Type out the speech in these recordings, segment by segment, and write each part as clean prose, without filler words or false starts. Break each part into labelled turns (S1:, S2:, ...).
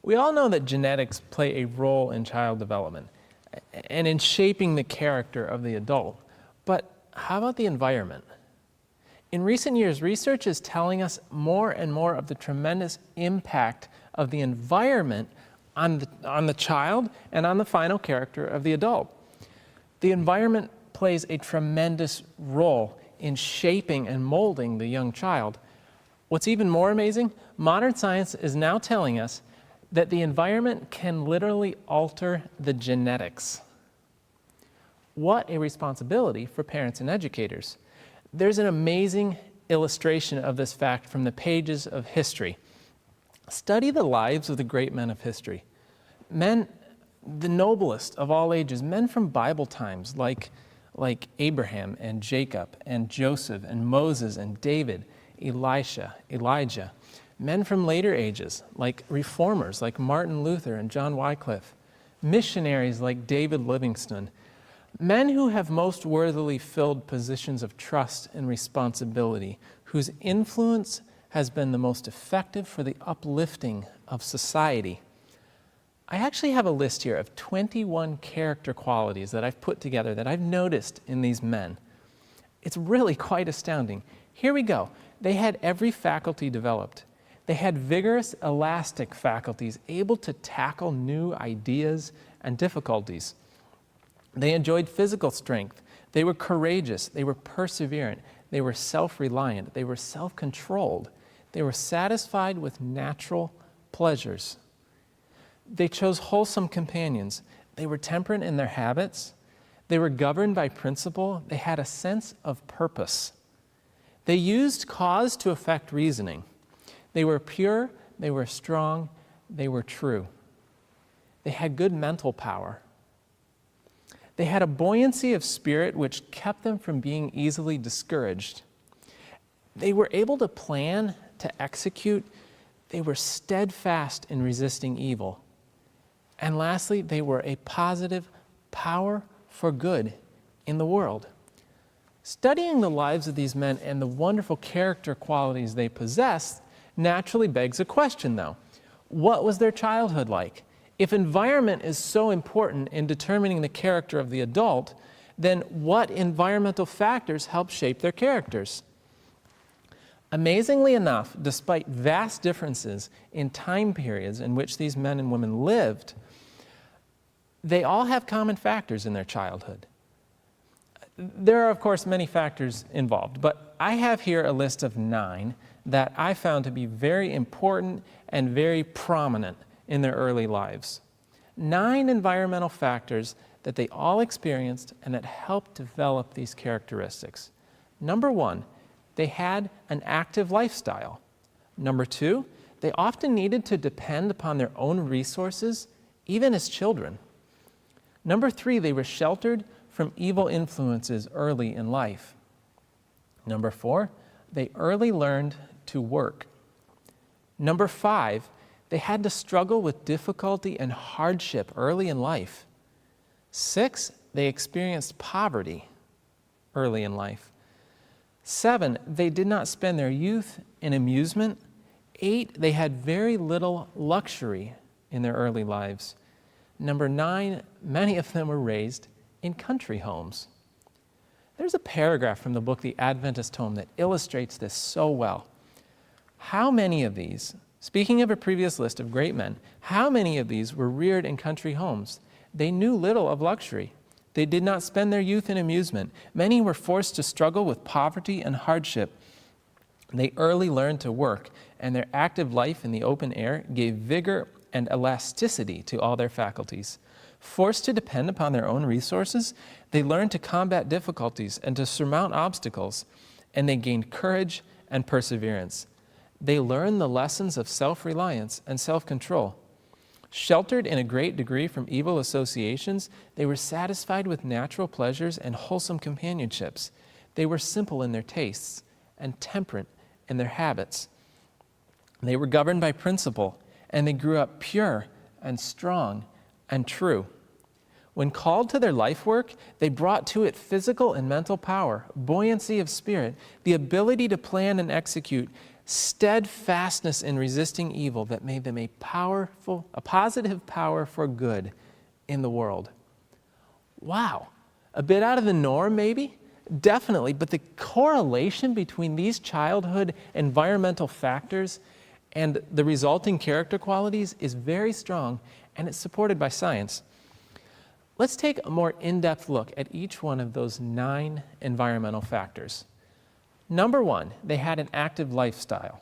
S1: We all know that genetics play a role in child development and in shaping the character of the adult. But how about the environment? In recent years, research is telling us more and more of the tremendous impact of the environment on the child and on the final character of the adult. The environment plays a tremendous role in shaping and molding the young child. What's even more amazing, modern science is now telling us that the environment can literally alter the genetics. What a responsibility for parents and educators. There's an amazing illustration of this fact from the pages of history. Study the lives of the great men of history. Men, the noblest of all ages, men from Bible times like Abraham and Jacob and Joseph and Moses and David, Elisha, Elijah. Men from later ages like reformers like Martin Luther and John Wycliffe. Missionaries like David Livingstone. Men who have most worthily filled positions of trust and responsibility, whose influence has been the most effective for the uplifting of society. I actually have a list here of 21 character qualities that I've put together that I've noticed in these men. It's really quite astounding. Here we go. They had every faculty developed. They had vigorous, elastic faculties, able to tackle new ideas and difficulties. They enjoyed physical strength. They were courageous. They were perseverant. They were self-reliant. They were self-controlled. They were satisfied with natural pleasures. They chose wholesome companions. They were temperate in their habits. They were governed by principle. They had a sense of purpose. They used cause to affect reasoning. They were pure. They were strong. They were true. They had good mental power. They had a buoyancy of spirit which kept them from being easily discouraged. They were able to plan, to execute. They were steadfast in resisting evil. And lastly, they were a positive power for good in the world. Studying the lives of these men and the wonderful character qualities they possessed naturally begs a question, though. What was their childhood like? If environment is so important in determining the character of the adult, then what environmental factors help shape their characters? Amazingly enough, despite vast differences in time periods in which these men and women lived, they all have common factors in their childhood. There are, of course, many factors involved, but I have here a list of 9 that I found to be very important and very prominent in their early lives. 9 environmental factors that they all experienced and that helped develop these characteristics. Number 1, they had an active lifestyle. Number 2, they often needed to depend upon their own resources, even as children. Number 3, they were sheltered from evil influences early in life. Number 4, they early learned to work. Number 5, they had to struggle with difficulty and hardship early in life. 6, they experienced poverty early in life. 7, they did not spend their youth in amusement. 8, they had very little luxury in their early lives. Number 9, many of them were raised in country homes. There's a paragraph from the book The Adventist Home that illustrates this so well. How many of these, speaking of a previous list of great men, how many of these were reared in country homes? They knew little of luxury. They did not spend their youth in amusement. Many were forced to struggle with poverty and hardship. They early learned to work, and their active life in the open air gave vigor and elasticity to all their faculties. Forced to depend upon their own resources, they learned to combat difficulties and to surmount obstacles, and they gained courage and perseverance. They learned the lessons of self-reliance and self-control. Sheltered in a great degree from evil associations, they were satisfied with natural pleasures and wholesome companionships. They were simple in their tastes and temperate in their habits. They were governed by principle, and they grew up pure and strong and true. When called to their life work, they brought to it physical and mental power, buoyancy of spirit, the ability to plan and execute, steadfastness in resisting evil that made them a positive power for good in the world. Wow, a bit out of the norm maybe? Definitely, but the correlation between these childhood environmental factors and the resulting character qualities is very strong, and it's supported by science. Let's take a more in-depth look at each one of those 9 environmental factors. Number 1, they had an active lifestyle.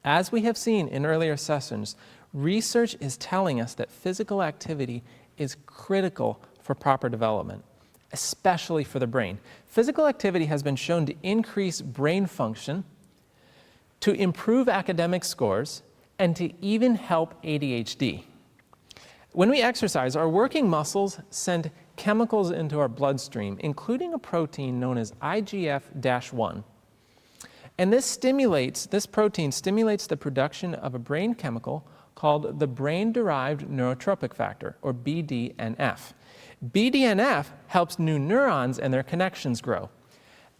S1: As we have seen in earlier sessions, research is telling us that physical activity is critical for proper development, especially for the brain. Physical activity has been shown to increase brain function, to improve academic scores, and to even help ADHD. When we exercise, our working muscles send chemicals into our bloodstream, including a protein known as IGF-1. And this protein stimulates the production of a brain chemical called the brain-derived neurotropic factor, or BDNF. BDNF helps new neurons and their connections grow.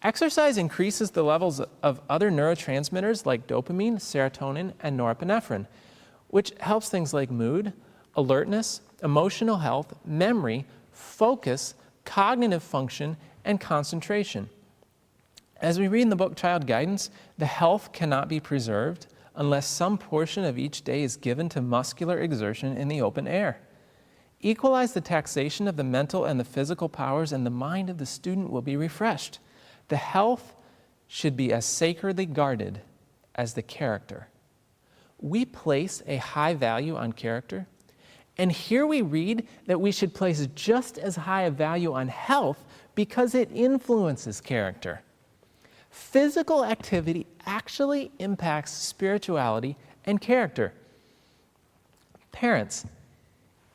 S1: Exercise increases the levels of other neurotransmitters like dopamine, serotonin, and norepinephrine, which helps things like mood, alertness, emotional health, memory, focus, cognitive function, and concentration. As we read in the book Child Guidance, the health cannot be preserved unless some portion of each day is given to muscular exertion in the open air. Equalize the taxation of the mental and the physical powers, and the mind of the student will be refreshed. The health should be as sacredly guarded as the character. We place a high value on character, and here we read that we should place just as high a value on health because it influences character. Physical activity actually impacts spirituality and character. Parents,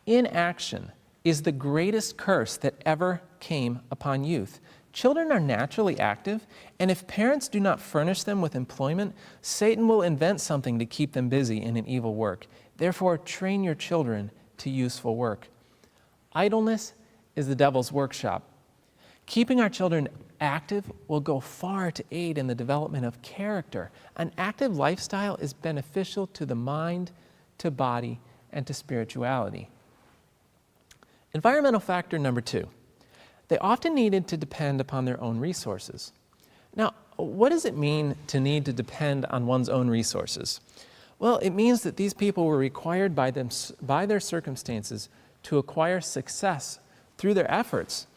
S1: inaction is the greatest curse that ever came upon youth. Children are naturally active, and if parents do not furnish them with employment, Satan will invent something to keep them busy in an evil work. Therefore, train your children to useful work. Idleness is the devil's workshop. Keeping our children active will go far to aid in the development of character. An active lifestyle is beneficial to the mind, to body, and to spirituality. Environmental factor number 2. They often needed to depend upon their own resources. Now, what does it mean to need to depend on one's own resources? Well, it means that these people were required by their circumstances to acquire success through their efforts,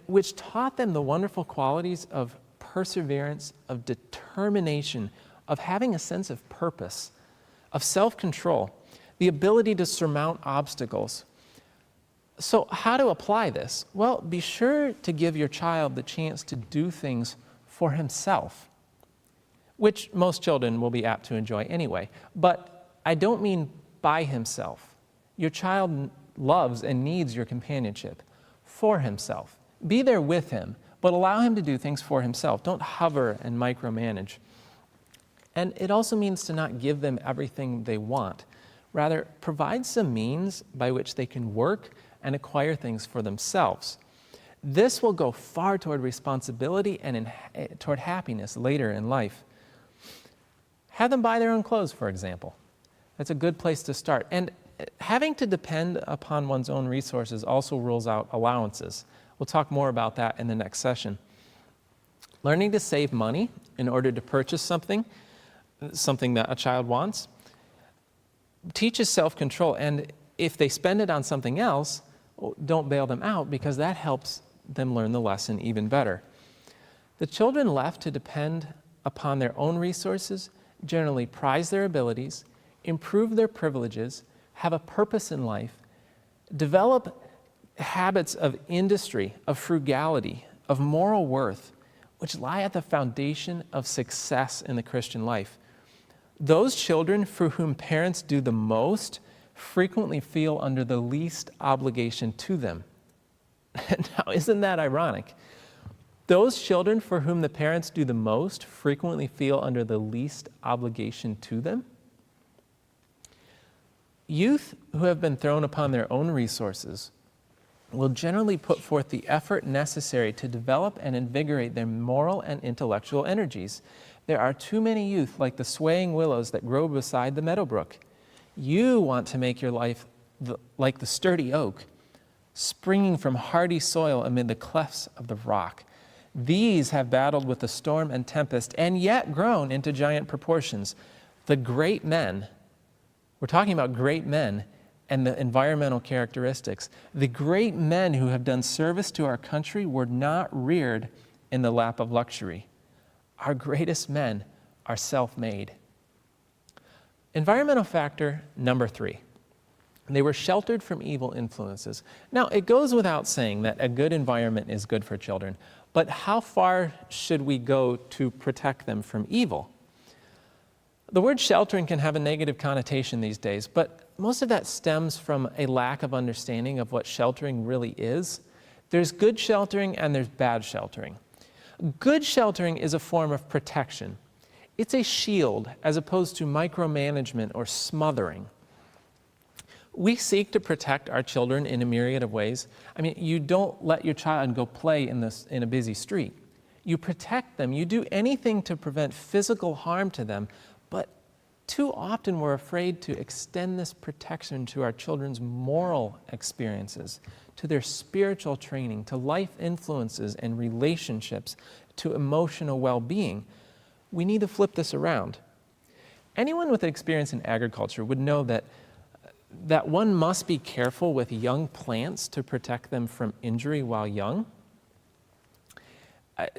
S1: which taught them the wonderful qualities of perseverance, of determination, of having a sense of purpose, of self-control, the ability to surmount obstacles. So how to apply this? Well, be sure to give your child the chance to do things for himself, which most children will be apt to enjoy anyway. But I don't mean by himself. Your child loves and needs your companionship for himself. Be there with him, but allow him to do things for himself. Don't hover and micromanage. And it also means to not give them everything they want. Rather, provide some means by which they can work and acquire things for themselves. This will go far toward responsibility and toward happiness later in life. Have them buy their own clothes, for example. That's a good place to start. And having to depend upon one's own resources also rules out allowances. We'll talk more about that in the next session. Learning to save money in order to purchase something that a child wants, teaches self-control. And if they spend it on something else, don't bail them out, because that helps them learn the lesson even better. The children left to depend upon their own resources generally prize their abilities, improve their privileges, have a purpose in life, develop habits of industry, of frugality, of moral worth, which lie at the foundation of success in the Christian life. Those children for whom parents do the most frequently feel under the least obligation to them. Now, isn't that ironic? Those children for whom the parents do the most frequently feel under the least obligation to them. Youth who have been thrown upon their own resources will generally put forth the effort necessary to develop and invigorate their moral and intellectual energies. There are too many youth like the swaying willows that grow beside the meadow brook. You want to make your life like the sturdy oak, springing from hardy soil amid the clefts of the rock. These have battled with the storm and tempest and yet grown into giant proportions. The great men, we're talking about great men and the environmental characteristics. The great men who have done service to our country were not reared in the lap of luxury. Our greatest men are self-made. Environmental factor number 3. They were sheltered from evil influences. Now, it goes without saying that a good environment is good for children, but how far should we go to protect them from evil? The word sheltering can have a negative connotation these days, but most of that stems from a lack of understanding of what sheltering really is. There's good sheltering and there's bad sheltering. Good sheltering is a form of protection. It's a shield as opposed to micromanagement or smothering. We seek to protect our children in a myriad of ways. I mean, you don't let your child go play in a busy street. You protect them. You do anything to prevent physical harm to them, but too often we're afraid to extend this protection to our children's moral experiences, to their spiritual training, to life influences and relationships, to emotional well-being. We need to flip this around. Anyone with experience in agriculture would know that one must be careful with young plants to protect them from injury while young,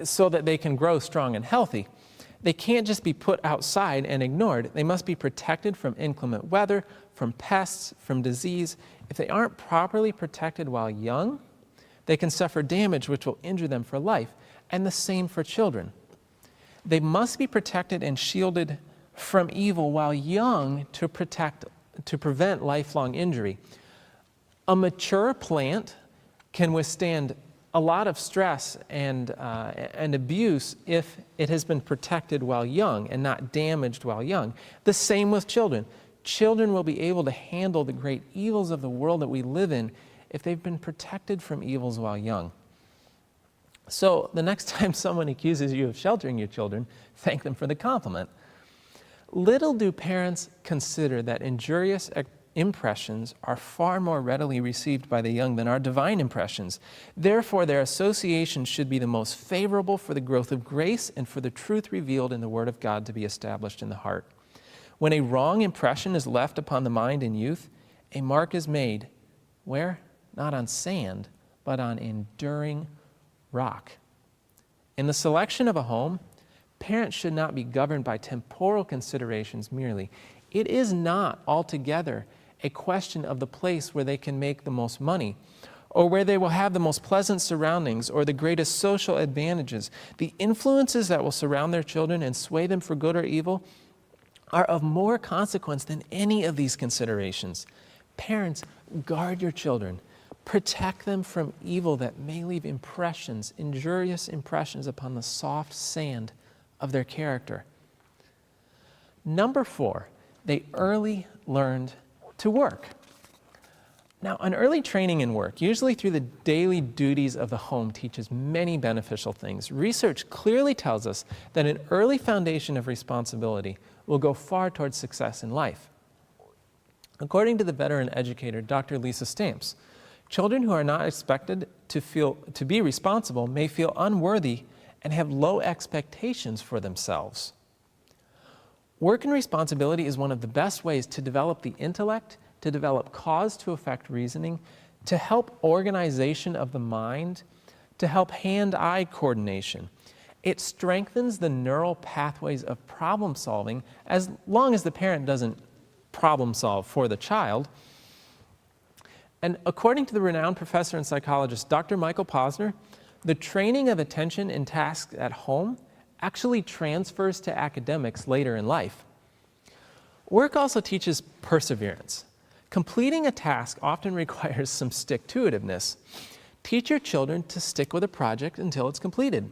S1: so that they can grow strong and healthy. They can't just be put outside and ignored. They must be protected from inclement weather, from pests, from disease. If they aren't properly protected while young, they can suffer damage which will injure them for life, and the same for children. They must be protected and shielded from evil while young to prevent lifelong injury. A mature plant can withstand a lot of stress and abuse if it has been protected while young and not damaged while young. The same with children. Children will be able to handle the great evils of the world that we live in if they've been protected from evils while young. So the next time someone accuses you of sheltering your children, thank them for the compliment. Little do parents consider that injurious impressions are far more readily received by the young than our divine impressions. Therefore, their association should be the most favorable for the growth of grace and for the truth revealed in the Word of God to be established in the heart. When a wrong impression is left upon the mind in youth, a mark is made. Where? Not on sand, but on enduring rock. In the selection of a home, parents should not be governed by temporal considerations merely. It is not altogether a question of the place where they can make the most money, or where they will have the most pleasant surroundings or the greatest social advantages. The influences that will surround their children and sway them for good or evil are of more consequence than any of these considerations. Parents, guard your children. Protect them from evil that may leave impressions, injurious impressions upon the soft sand of their character. Number 4, they early learned to work. Now, an early training in work, usually through the daily duties of the home, teaches many beneficial things. Research clearly tells us that an early foundation of responsibility will go far towards success in life. According to the veteran educator, Dr. Lisa Stamps, children who are not expected to be responsible may feel unworthy and have low expectations for themselves. Work and responsibility is one of the best ways to develop the intellect, to develop cause-to-effect reasoning, to help organization of the mind, to help hand-eye coordination. It strengthens the neural pathways of problem solving as long as the parent doesn't problem solve for the child. And according to the renowned professor and psychologist, Dr. Michael Posner, the training of attention in tasks at home actually transfers to academics later in life. Work also teaches perseverance. Completing a task often requires some stick-to-itiveness. Teach your children to stick with a project until it's completed.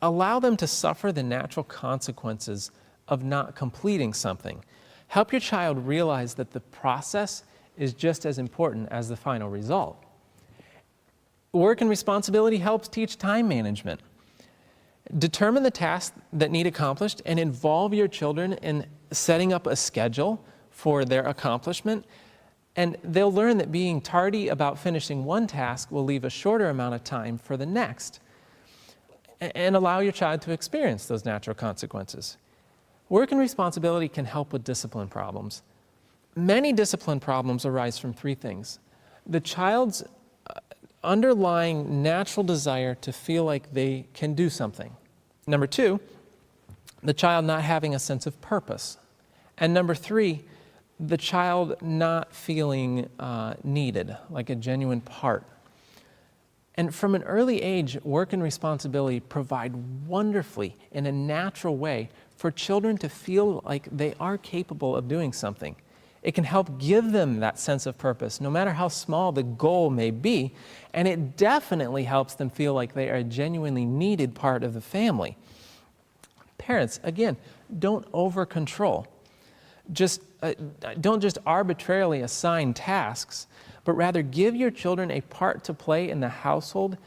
S1: Allow them to suffer the natural consequences of not completing something. Help your child realize that the process is just as important as the final result. Work and responsibility helps teach time management. Determine the tasks that need accomplished and involve your children in setting up a schedule for their accomplishment. And they'll learn that being tardy about finishing one task will leave a shorter amount of time for the next, and allow your child to experience those natural consequences. Work and responsibility can help with discipline problems. Many discipline problems arise from three things: the child's underlying natural desire to feel like they can do something. Number two, the child not having a sense of purpose. And number three, the child not feeling needed, like a genuine part. And from an early age, work and responsibility provide wonderfully, in a natural way, for children to feel like they are capable of doing something. It can help give them that sense of purpose, no matter how small the goal may be, and it definitely helps them feel like they are a genuinely needed part of the family. Parents, again, don't over-control. Don't just arbitrarily assign tasks, but rather give your children a part to play in the household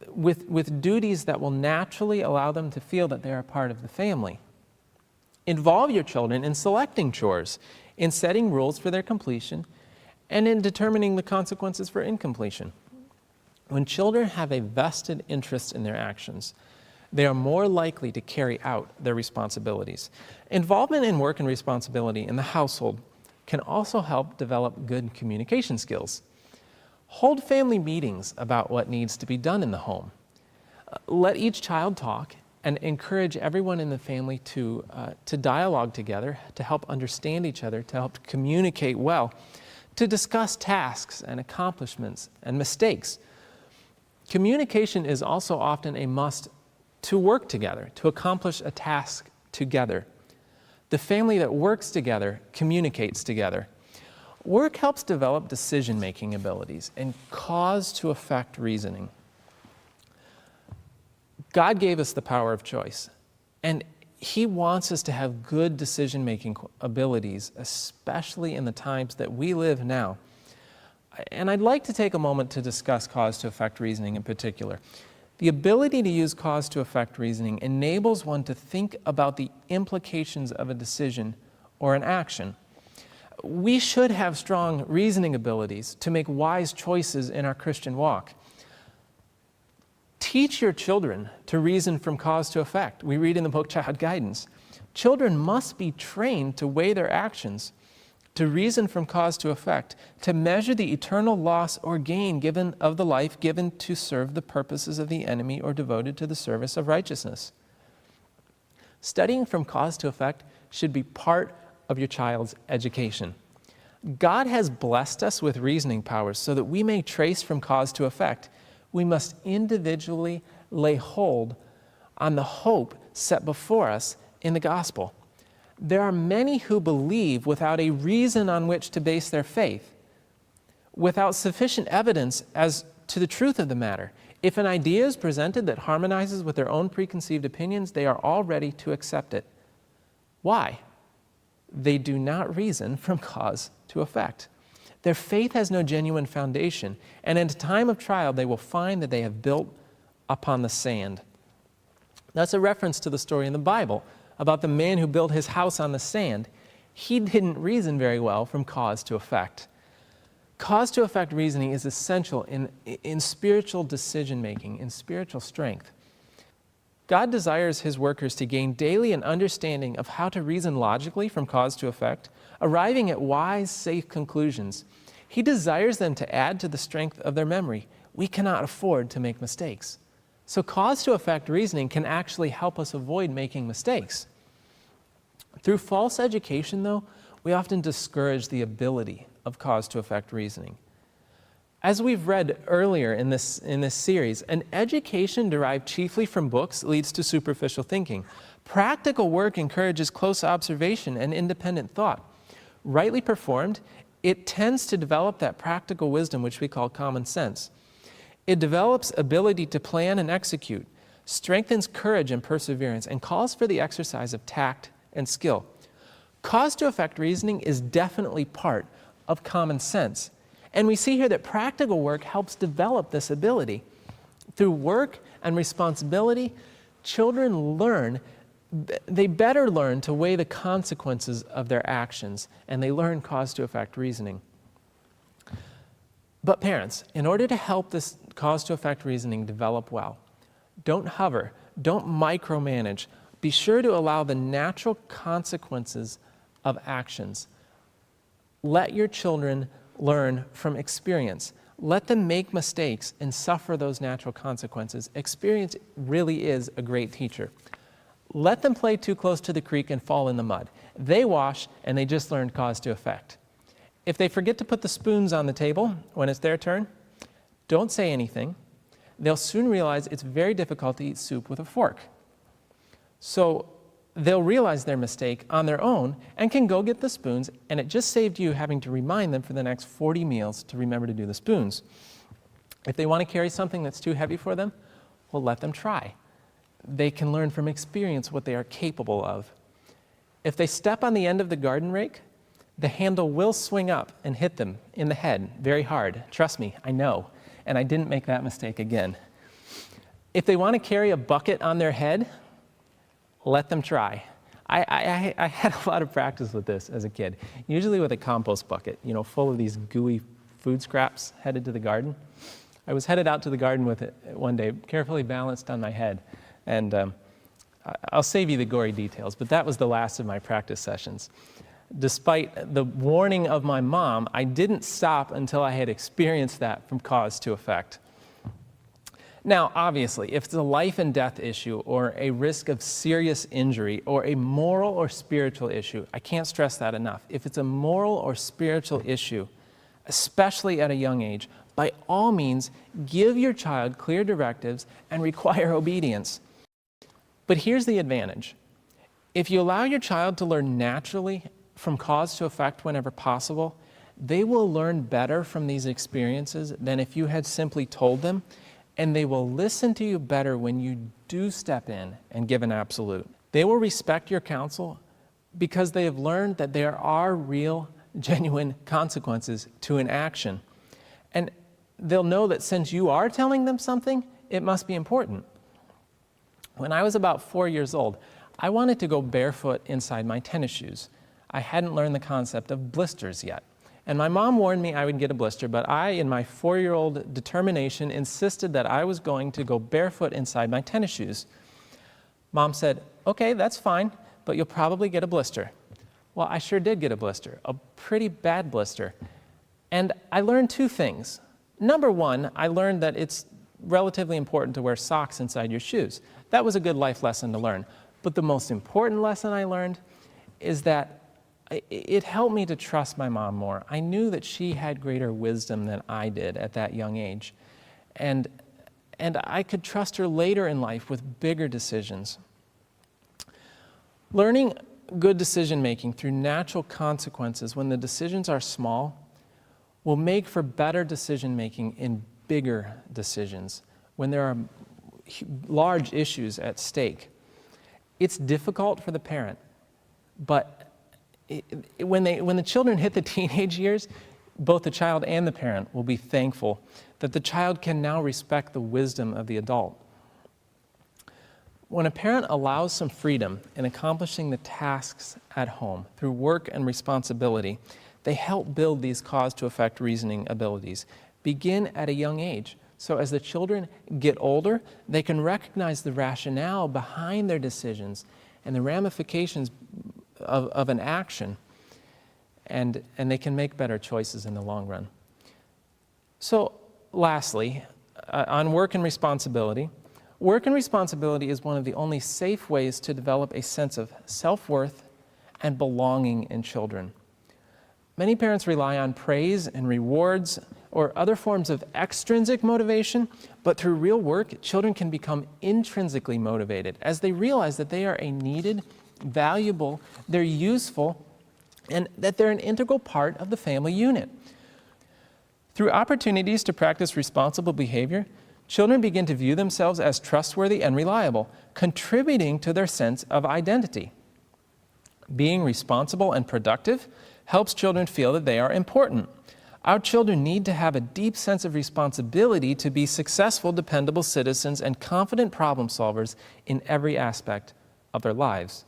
S1: with duties that will naturally allow them to feel that they're a part of the family. Involve your children in selecting chores, in setting rules for their completion, and in determining the consequences for incompletion. When children have a vested interest in their actions, they are more likely to carry out their responsibilities. Involvement in work and responsibility in the household can also help develop good communication skills. Hold family meetings about what needs to be done in the home. Let each child talk, and encourage everyone in the family to dialogue together, to help understand each other, to help communicate well, to discuss tasks and accomplishments and mistakes. Communication is also often a must to work together, to accomplish a task together. The family that works together communicates together. Work helps develop decision-making abilities and cause-to-effect reasoning. God gave us the power of choice, and He wants us to have good decision-making abilities, especially in the times that we live now. And I'd like to take a moment to discuss cause-to-effect reasoning in particular. The ability to use cause-to-effect reasoning enables one to think about the implications of a decision or an action. We should have strong reasoning abilities to make wise choices in our Christian walk. Teach your children to reason from cause to effect. We read in the book Child Guidance. Children must be trained to weigh their actions, to reason from cause to effect, to measure the eternal loss or gain given of the life given to serve the purposes of the enemy or devoted to the service of righteousness. Studying from cause to effect should be part of your child's education. God has blessed us with reasoning powers so that we may trace from cause to effect. We must individually lay hold on the hope set before us in the gospel. There are many who believe without a reason on which to base their faith, without sufficient evidence as to the truth of the matter. If an idea is presented that harmonizes with their own preconceived opinions, they are all ready to accept it. Why? They do not reason from cause to effect. Their faith has no genuine foundation, and in a time of trial, they will find that they have built upon the sand. That's a reference to the story in the Bible about the man who built his house on the sand. He didn't reason very well from cause to effect. Cause to effect reasoning is essential in spiritual decision-making, in spiritual strength. God desires His workers to gain daily an understanding of how to reason logically from cause to effect, arriving at wise, safe conclusions. He desires them to add to the strength of their memory. We cannot afford to make mistakes. So cause to effect reasoning can actually help us avoid making mistakes. Through false education, though, we often discourage the ability of cause to effect reasoning. As we've read earlier in this series, an education derived chiefly from books leads to superficial thinking. Practical work encourages close observation and independent thought. Rightly performed, it tends to develop that practical wisdom which we call common sense. It develops ability to plan and execute, strengthens courage and perseverance, and calls for the exercise of tact and skill. Cause to effect reasoning is definitely part of common sense. And we see here that practical work helps develop this ability. Through work and responsibility, children learn, they better learn to weigh the consequences of their actions, and they learn cause-to-effect reasoning. But parents, in order to help this cause-to-effect reasoning develop well, don't hover, don't micromanage. Be sure to allow the natural consequences of actions. Let your children learn from experience. Let them make mistakes and suffer those natural consequences. Experience really is a great teacher. Let them play too close to the creek and fall in the mud. They wash and they just learned cause to effect. If they forget to put the spoons on the table when it's their turn, don't say anything. They'll soon realize it's very difficult to eat soup with a fork. So they'll realize their mistake on their own and can go get the spoons, and it just saved you having to remind them for the next 40 meals to remember to do the spoons. If they want to carry something that's too heavy for them, well, let them try. They can learn from experience what they are capable of. If they step on the end of the garden rake, the handle will swing up and hit them in the head very hard. Trust me, I know, and I didn't make that mistake again. If they want to carry a bucket on their head, let them try. I had a lot of practice with this as a kid, usually with a compost bucket, full of these gooey food scraps headed to the garden. I was headed out to the garden with it one day, carefully balanced on my head, and I'll save you the gory details, but that was the last of my practice sessions. Despite the warning of my mom, I didn't stop until I had experienced that from cause to effect. Now, obviously, if it's a life and death issue or a risk of serious injury or a moral or spiritual issue, I can't stress that enough. If it's a moral or spiritual issue, especially at a young age, by all means, give your child clear directives and require obedience. But here's the advantage. If you allow your child to learn naturally from cause to effect whenever possible, they will learn better from these experiences than if you had simply told them, and they will listen to you better when you do step in and give an absolute. They will respect your counsel because they have learned that there are real, genuine consequences to an action. And they'll know that since you are telling them something, it must be important. When I was about 4 years old, I wanted to go barefoot inside my tennis shoes. I hadn't learned the concept of blisters yet. And my mom warned me I would get a blister, but I, in my 4-year-old determination, insisted that I was going to go barefoot inside my tennis shoes. Mom said, okay, that's fine, but you'll probably get a blister. Well, I sure did get a blister, a pretty bad blister. And I learned 2 things. Number 1, I learned that it's relatively important to wear socks inside your shoes. That was a good life lesson to learn. But the most important lesson I learned is that it helped me to trust my mom more. I knew that she had greater wisdom than I did at that young age. And I could trust her later in life with bigger decisions. Learning good decision-making through natural consequences when the decisions are small will make for better decision-making in bigger decisions when there are large issues at stake. It's difficult for the parent, but when the children hit the teenage years, both the child and the parent will be thankful that the child can now respect the wisdom of the adult. When a parent allows some freedom in accomplishing the tasks at home through work and responsibility, they help build these cause-to-effect reasoning abilities. Begin at a young age. So as the children get older, they can recognize the rationale behind their decisions and the ramifications of an action, and they can make better choices in the long run. So lastly, on work and responsibility is one of the only safe ways to develop a sense of self-worth and belonging in children. Many parents rely on praise and rewards or other forms of extrinsic motivation, but through real work, children can become intrinsically motivated as they realize that they are a needed, valuable, they're useful, and that they're an integral part of the family unit. Through opportunities to practice responsible behavior, children begin to view themselves as trustworthy and reliable, contributing to their sense of identity. Being responsible and productive helps children feel that they are important. Our children need to have a deep sense of responsibility to be successful, dependable citizens and confident problem solvers in every aspect of their lives.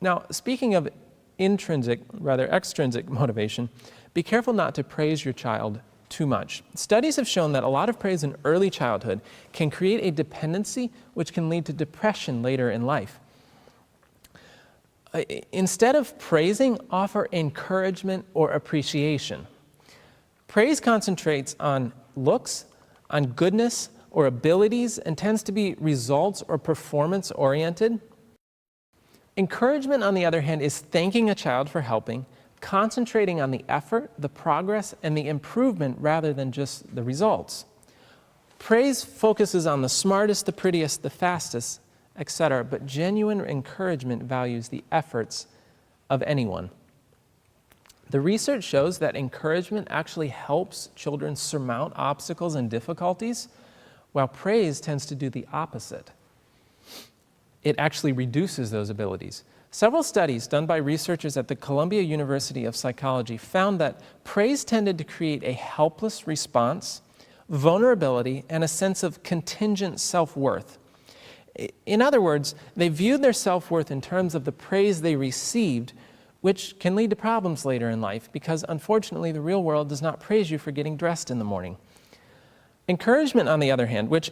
S1: Now, speaking of extrinsic motivation, be careful not to praise your child too much. Studies have shown that a lot of praise in early childhood can create a dependency which can lead to depression later in life. Instead of praising, offer encouragement or appreciation. Praise concentrates on looks, on goodness or abilities, and tends to be results or performance oriented. Encouragement, on the other hand, is thanking a child for helping, concentrating on the effort, the progress, and the improvement rather than just the results. Praise focuses on the smartest, the prettiest, the fastest, etc., but genuine encouragement values the efforts of anyone. The research shows that encouragement actually helps children surmount obstacles and difficulties, while praise tends to do the opposite. It actually reduces those abilities. Several studies done by researchers at the Columbia University of Psychology found that praise tended to create a helpless response, vulnerability, and a sense of contingent self-worth. In other words, they viewed their self-worth in terms of the praise they received, which can lead to problems later in life because, unfortunately, the real world does not praise you for getting dressed in the morning. Encouragement, on the other hand, which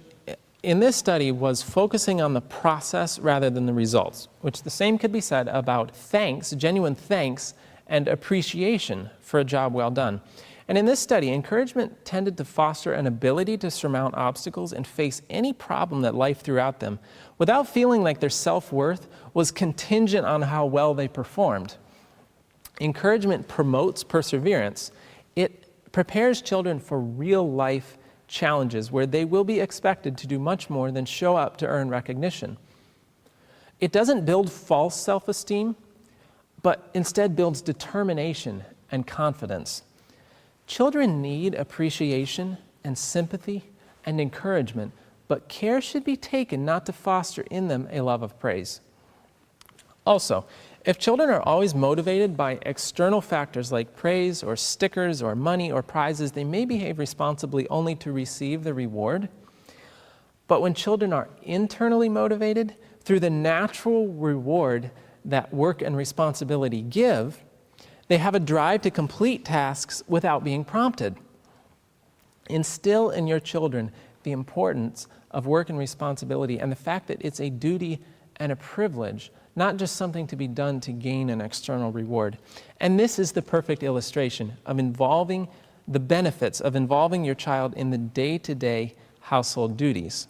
S1: in this study was focusing on the process rather than the results, which the same could be said about thanks, genuine thanks, and appreciation for a job well done. And in this study, encouragement tended to foster an ability to surmount obstacles and face any problem that life threw at them without feeling like their self-worth was contingent on how well they performed. Encouragement promotes perseverance. It prepares children for real-life challenges where they will be expected to do much more than show up to earn recognition. It doesn't build false self-esteem, but instead builds determination and confidence. Children need appreciation and sympathy and encouragement, but care should be taken not to foster in them a love of praise. Also, if children are always motivated by external factors like praise or stickers or money or prizes, they may behave responsibly only to receive the reward. But when children are internally motivated through the natural reward that work and responsibility give, they have a drive to complete tasks without being prompted. Instill in your children the importance of work and responsibility and the fact that it's a duty and a privilege, not just something to be done to gain an external reward. And this is the perfect illustration of the benefits of involving your child in the day-to-day household duties.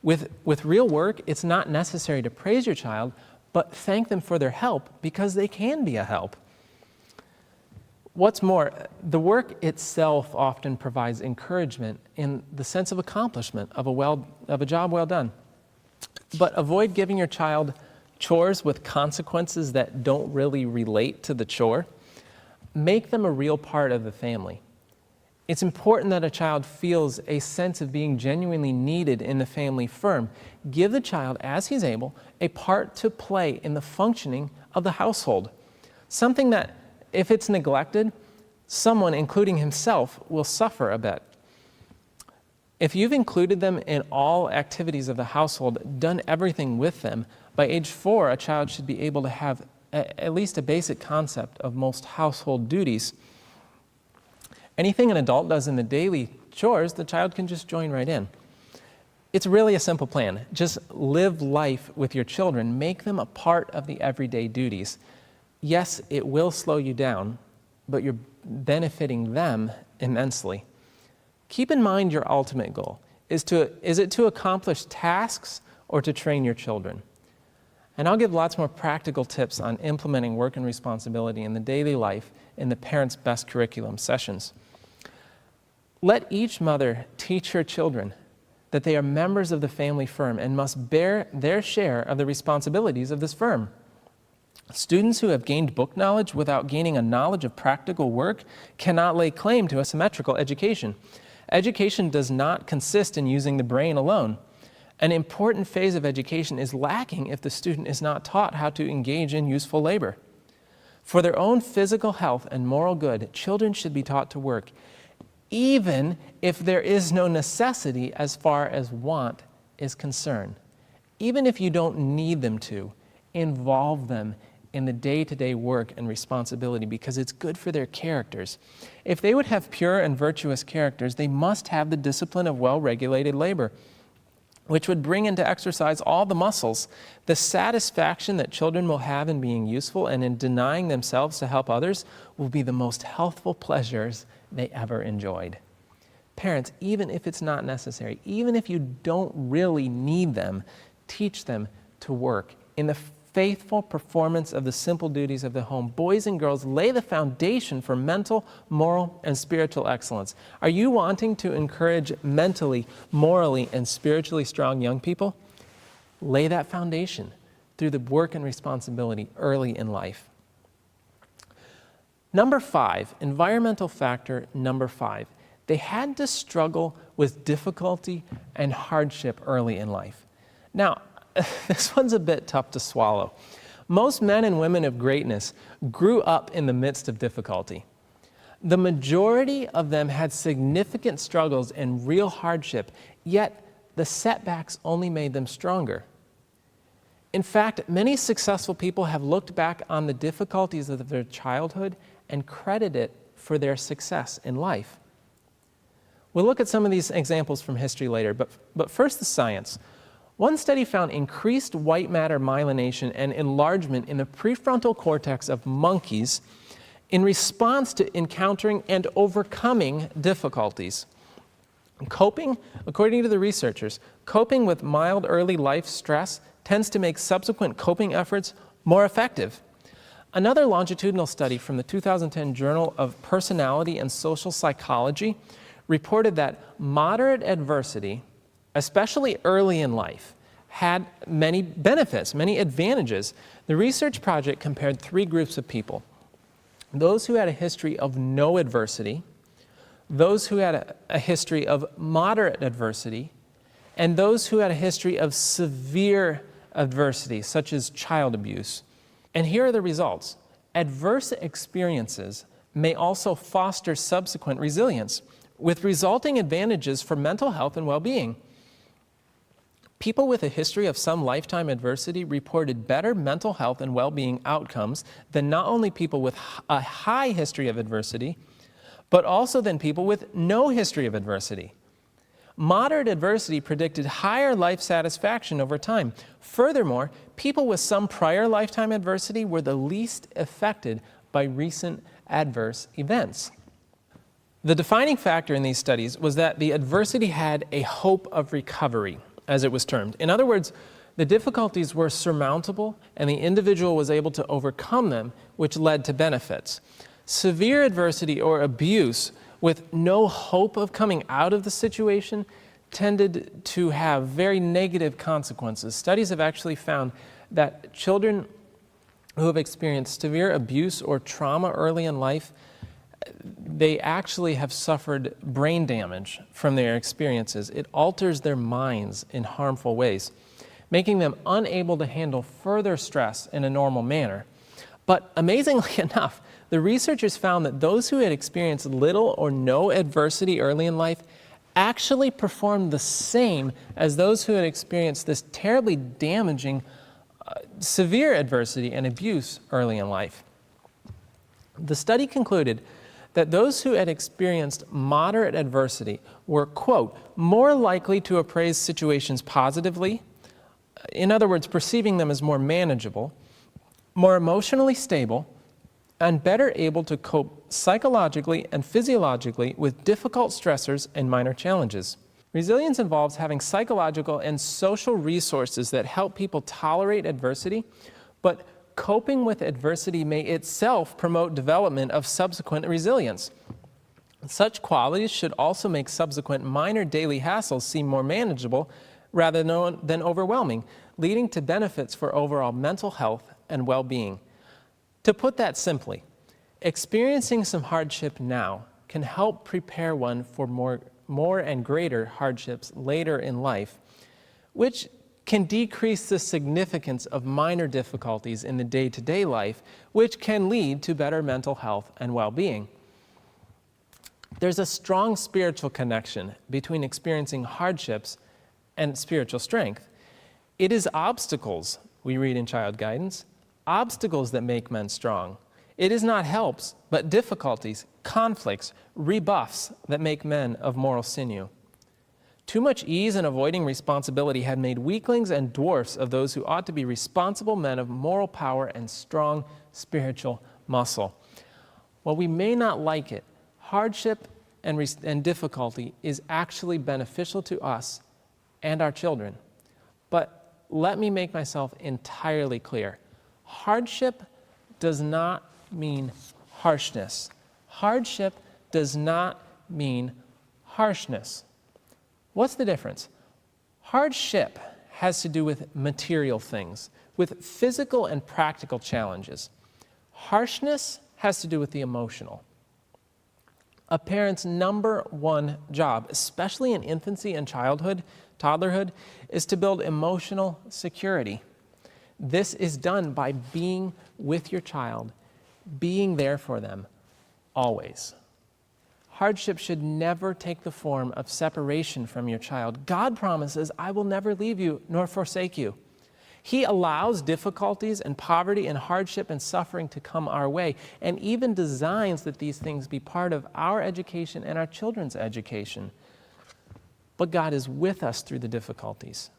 S1: With real work, it's not necessary to praise your child, but thank them for their help because they can be a help. What's more, the work itself often provides encouragement in the sense of accomplishment of a job well done. But avoid giving your child chores with consequences that don't really relate to the chore. Make them a real part of the family. It's important that a child feels a sense of being genuinely needed in the family firm. Give the child, as he's able, a part to play in the functioning of the household. Something that, if it's neglected, someone, including himself, will suffer a bit. If you've included them in all activities of the household, done everything with them, by age 4, a child should be able to have at least a basic concept of most household duties. Anything an adult does in the daily chores, the child can just join right in. It's really a simple plan. Just live life with your children. Make them a part of the everyday duties. Yes, it will slow you down, but you're benefiting them immensely. Keep in mind your ultimate goal. Is it to accomplish tasks or to train your children? And I'll give lots more practical tips on implementing work and responsibility in the daily life in the Parents' Best Curriculum sessions. Let each mother teach her children that they are members of the family firm and must bear their share of the responsibilities of this firm. Students who have gained book knowledge without gaining a knowledge of practical work cannot lay claim to a symmetrical education. Education does not consist in using the brain alone. An important phase of education is lacking if the student is not taught how to engage in useful labor. For their own physical health and moral good, children should be taught to work, even if there is no necessity as far as want is concerned. Even if you don't need them to, involve them in the day-to-day work and responsibility because it's good for their characters. If they would have pure and virtuous characters, they must have the discipline of well-regulated labor, which would bring into exercise all the muscles. The satisfaction that children will have in being useful and in denying themselves to help others will be the most healthful pleasures they ever enjoyed. Parents, even if it's not necessary, even if you don't really need them, teach them to work. In the faithful performance of the simple duties of the home, boys and girls lay the foundation for mental, moral, and spiritual excellence. Are you wanting to encourage mentally, morally, and spiritually strong young people? Lay that foundation through the work and responsibility early in life. Number 5, environmental factor number 5. They had to struggle with difficulty and hardship early in life. Now, this one's a bit tough to swallow. Most men and women of greatness grew up in the midst of difficulty. The majority of them had significant struggles and real hardship, yet the setbacks only made them stronger. In fact, many successful people have looked back on the difficulties of their childhood and credited it for their success in life. We'll look at some of these examples from history later, but first the science. One study found increased white matter myelination and enlargement in the prefrontal cortex of monkeys in response to encountering and overcoming difficulties. Coping, according to the researchers, coping with mild early life stress tends to make subsequent coping efforts more effective. Another longitudinal study from the 2010 Journal of Personality and Social Psychology reported that moderate adversity, especially early in life, had many benefits, many advantages. The research project compared 3 groups of people: those who had a history of no adversity, those who had a history of moderate adversity, and those who had a history of severe adversity, such as child abuse. And here are the results. Adverse experiences may also foster subsequent resilience, with resulting advantages for mental health and well-being. People with a history of some lifetime adversity reported better mental health and well-being outcomes than not only people with a high history of adversity, but also than people with no history of adversity. Moderate adversity predicted higher life satisfaction over time. Furthermore, people with some prior lifetime adversity were the least affected by recent adverse events. The defining factor in these studies was that the adversity had a hope of recovery, as it was termed. In other words, the difficulties were surmountable and the individual was able to overcome them, which led to benefits. Severe adversity or abuse with no hope of coming out of the situation tended to have very negative consequences. Studies have actually found that children who have experienced severe abuse or trauma early in life, they actually have suffered brain damage from their experiences. It alters their minds in harmful ways, making them unable to handle further stress in a normal manner. But amazingly enough, the researchers found that those who had experienced little or no adversity early in life actually performed the same as those who had experienced this terribly damaging, severe adversity and abuse early in life. The study concluded that those who had experienced moderate adversity were, quote, more likely to appraise situations positively, in other words, perceiving them as more manageable, more emotionally stable, and better able to cope psychologically and physiologically with difficult stressors and minor challenges. Resilience involves having psychological and social resources that help people tolerate adversity, but coping with adversity may itself promote development of subsequent resilience. Such qualities should also make subsequent minor daily hassles seem more manageable rather than overwhelming, leading to benefits for overall mental health and well-being. To put that simply, experiencing some hardship now can help prepare one for more and greater hardships later in life, which can decrease the significance of minor difficulties in the day-to-day life, which can lead to better mental health and well-being. There's a strong spiritual connection between experiencing hardships and spiritual strength. It is obstacles, we read in child guidance, obstacles that make men strong. It is not helps, but difficulties, conflicts, rebuffs that make men of moral sinew. Too much ease in avoiding responsibility had made weaklings and dwarfs of those who ought to be responsible men of moral power and strong spiritual muscle. While we may not like it, hardship and difficulty is actually beneficial to us and our children. But let me make myself entirely clear. Hardship does not mean harshness. Hardship does not mean harshness. What's the difference? Hardship has to do with material things, with physical and practical challenges. Harshness has to do with the emotional. A parent's number one job, especially in infancy and childhood, toddlerhood, is to build emotional security. This is done by being with your child, being there for them, always. Hardship should never take the form of separation from your child. God promises, I will never leave you nor forsake you. He allows difficulties and poverty and hardship and suffering to come our way, and even designs that these things be part of our education and our children's education. But God is with us through the difficulties.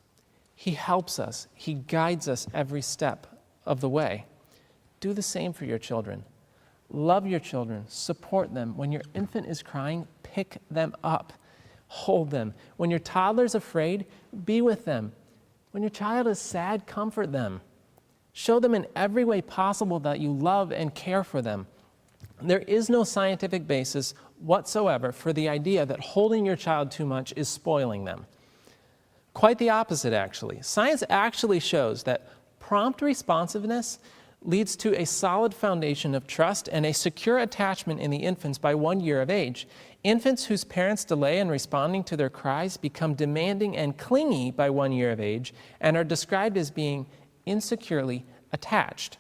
S1: He helps us. He guides us every step of the way. Do the same for your children. Love your children. Support them. When your infant is crying, pick them up. Hold them. When your toddler's afraid, be with them. When your child is sad, comfort them. Show them in every way possible that you love and care for them. There is no scientific basis whatsoever for the idea that holding your child too much is spoiling them. Quite the opposite, actually. Science actually shows that prompt responsiveness leads to a solid foundation of trust and a secure attachment in the infants by 1 year of age. Infants whose parents delay in responding to their cries become demanding and clingy by 1 year of age and are described as being insecurely attached.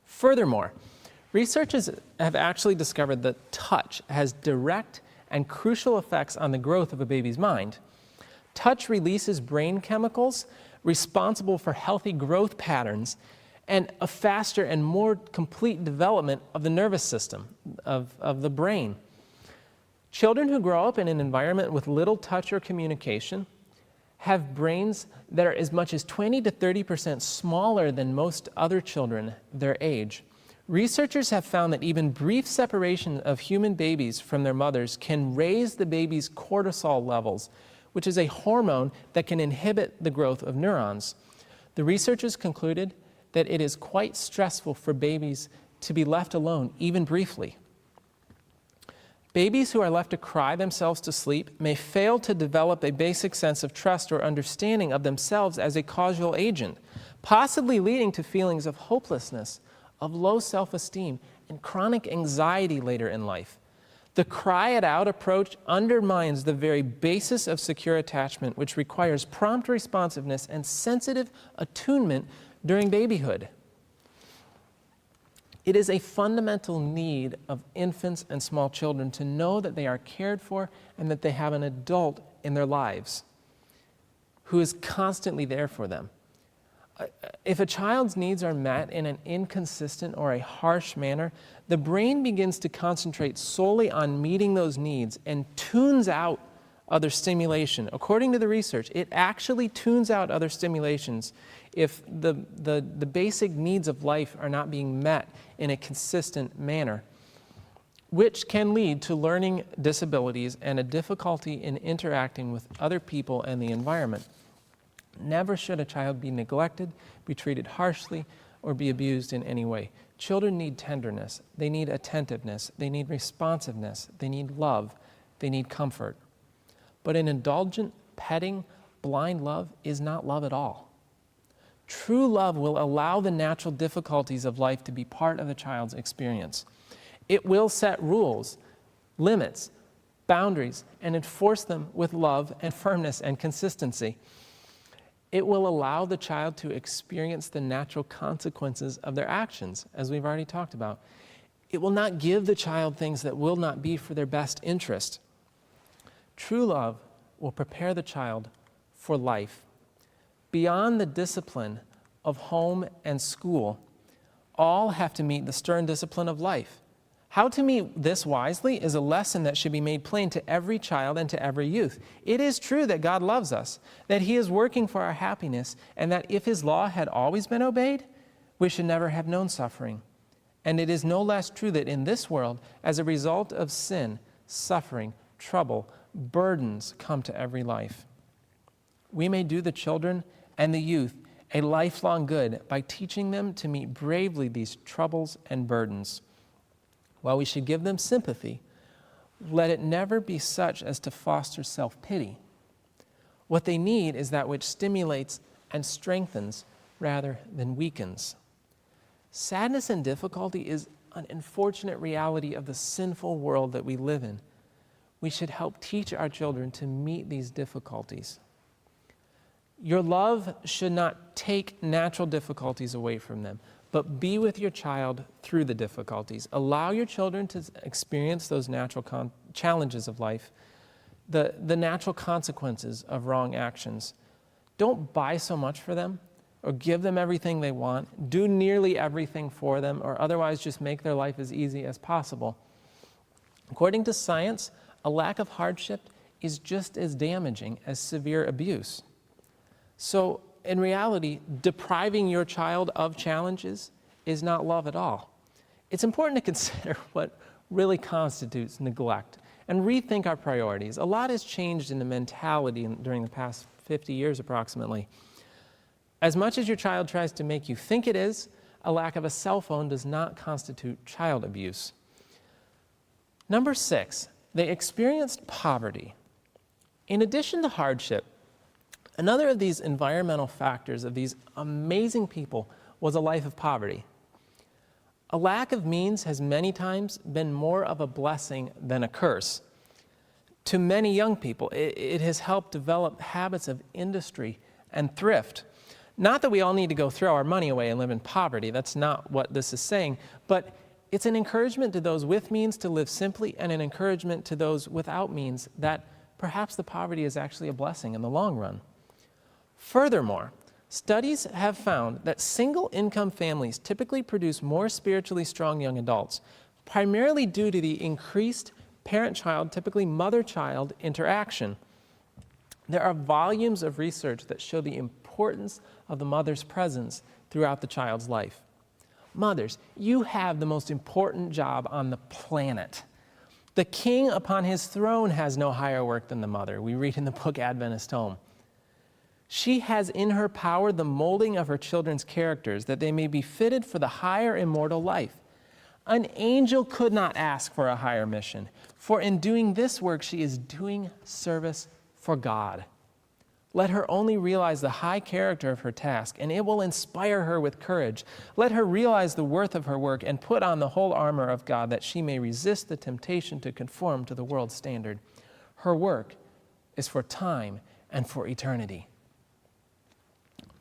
S1: Furthermore, researchers have actually discovered that touch has direct and crucial effects on the growth of a baby's mind. Touch releases brain chemicals responsible for healthy growth patterns and a faster and more complete development of the nervous system, of the brain. Children who grow up in an environment with little touch or communication have brains that are as much as 20 to 30% smaller than most other children their age. Researchers have found that even brief separation of human babies from their mothers can raise the baby's cortisol levels, which is a hormone that can inhibit the growth of neurons. The researchers concluded that it is quite stressful for babies to be left alone, even briefly. Babies who are left to cry themselves to sleep may fail to develop a basic sense of trust or understanding of themselves as a causal agent, possibly leading to feelings of hopelessness, of low self-esteem, and chronic anxiety later in life. The cry-it-out approach undermines the very basis of secure attachment, which requires prompt responsiveness and sensitive attunement during babyhood. It is a fundamental need of infants and small children to know that they are cared for and that they have an adult in their lives who is constantly there for them. If a child's needs are met in an inconsistent or a harsh manner, the brain begins to concentrate solely on meeting those needs and tunes out other stimulation. According to the research, it actually tunes out other stimulations if the basic needs of life are not being met in a consistent manner, which can lead to learning disabilities and a difficulty in interacting with other people and the environment. Never should a child be neglected, be treated harshly, or be abused in any way. Children need tenderness, they need attentiveness, they need responsiveness, they need love, they need comfort. But an indulgent, petting, blind love is not love at all. True love will allow the natural difficulties of life to be part of the child's experience. It will set rules, limits, boundaries, and enforce them with love and firmness and consistency. It will allow the child to experience the natural consequences of their actions, as we've already talked about. It will not give the child things that will not be for their best interest. True love will prepare the child for life. Beyond the discipline of home and school, all have to meet the stern discipline of life. How to meet this wisely is a lesson that should be made plain to every child and to every youth. It is true that God loves us, that He is working for our happiness, and that if His law had always been obeyed, we should never have known suffering. And it is no less true that in this world, as a result of sin, suffering, trouble, burdens come to every life. We may do the children and the youth a lifelong good by teaching them to meet bravely these troubles and burdens. While we should give them sympathy, let it never be such as to foster self-pity. What they need is that which stimulates and strengthens rather than weakens. Sadness and difficulty is an unfortunate reality of the sinful world that we live in. We should help teach our children to meet these difficulties. Your love should not take natural difficulties away from them, but be with your child through the difficulties. Allow your children to experience those natural challenges of life, the natural consequences of wrong actions. Don't buy so much for them or give them everything they want. Do nearly everything for them, or otherwise just make their life as easy as possible. According to science, a lack of hardship is just as damaging as severe abuse. So, in reality, depriving your child of challenges is not love at all. It's important to consider what really constitutes neglect and rethink our priorities. A lot has changed in the mentality during the past 50 years approximately. As much as your child tries to make you think it is, a lack of a cell phone does not constitute child abuse. Number 6, they experienced poverty. In addition to hardship, another of these environmental factors of these amazing people was a life of poverty. A lack of means has many times been more of a blessing than a curse. To many young people, it has helped develop habits of industry and thrift. Not that we all need to go throw our money away and live in poverty. That's not what this is saying. But it's an encouragement to those with means to live simply, and an encouragement to those without means that perhaps the poverty is actually a blessing in the long run. Furthermore, studies have found that single-income families typically produce more spiritually strong young adults, primarily due to the increased parent-child, typically mother-child, interaction. There are volumes of research that show the importance of the mother's presence throughout the child's life. Mothers, you have the most important job on the planet. The king upon his throne has no higher work than the mother. We read in the book Adventist Home. She has in her power the molding of her children's characters, that they may be fitted for the higher immortal life. An angel could not ask for a higher mission, for in doing this work she is doing service for God. Let her only realize the high character of her task, and it will inspire her with courage. Let her realize the worth of her work and put on the whole armor of God, that she may resist the temptation to conform to the world's standard. Her work is for time and for eternity.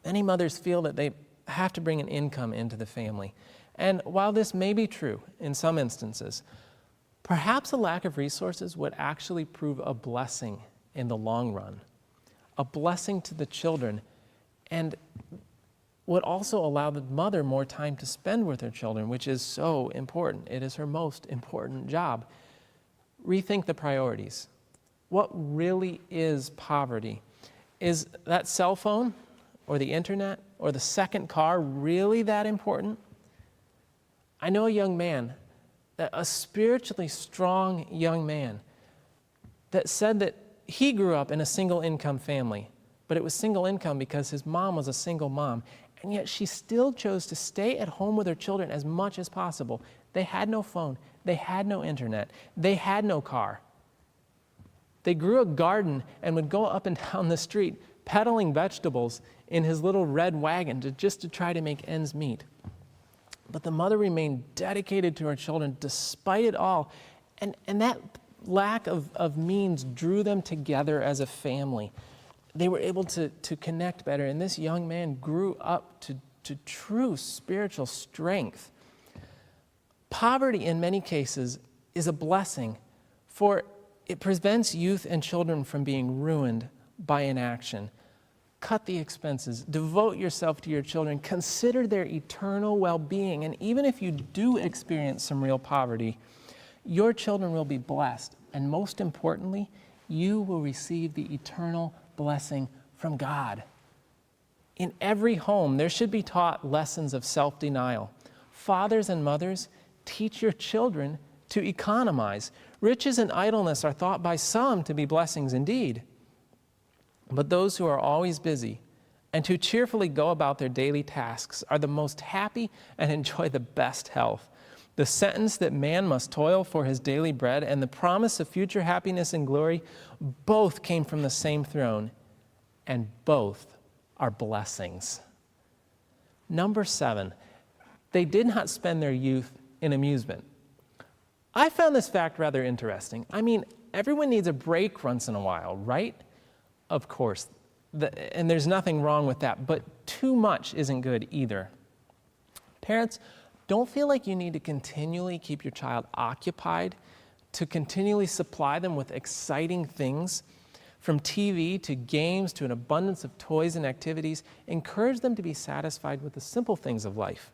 S1: Many mothers feel that they have to bring an income into the family. And while this may be true in some instances, perhaps a lack of resources would actually prove a blessing in the long run, a blessing to the children, and would also allow the mother more time to spend with her children, which is so important. It is her most important job. Rethink the priorities. What really is poverty? Is that cell phone or the internet or the second car really that important? I know a young man, a spiritually strong young man, that said that he grew up in a single income family, but it was single income because his mom was a single mom, and yet she still chose to stay at home with her children as much as possible. They had no phone, they had no internet, they had no car. They grew a garden and would go up and down the street peddling vegetables in his little red wagon just to try to make ends meet. But the mother remained dedicated to her children despite it all, and that lack of means drew them together as a family. they were able to connect better, and this young man grew up to true spiritual strength. Poverty, in many cases, is a blessing, for it prevents youth and children from being ruined by inaction. Cut the expenses, devote yourself to your children, consider their eternal well-being, and even if you do experience some real poverty, your children will be blessed, and most importantly, you will receive the eternal blessing from God. In every home, there should be taught lessons of self-denial. Fathers and mothers, teach your children to economize. Riches and idleness are thought by some to be blessings indeed. But those who are always busy and who cheerfully go about their daily tasks are the most happy and enjoy the best health. The sentence that man must toil for his daily bread and the promise of future happiness and glory both came from the same throne, and both are blessings. Number 7, they did not spend their youth in amusement. I found this fact rather interesting. I mean, everyone needs a break once in a while, right? Of course, and there's nothing wrong with that, but too much isn't good either. Parents, don't feel like you need to continually keep your child occupied, to continually supply them with exciting things, from TV to games to an abundance of toys and activities. Encourage them to be satisfied with the simple things of life.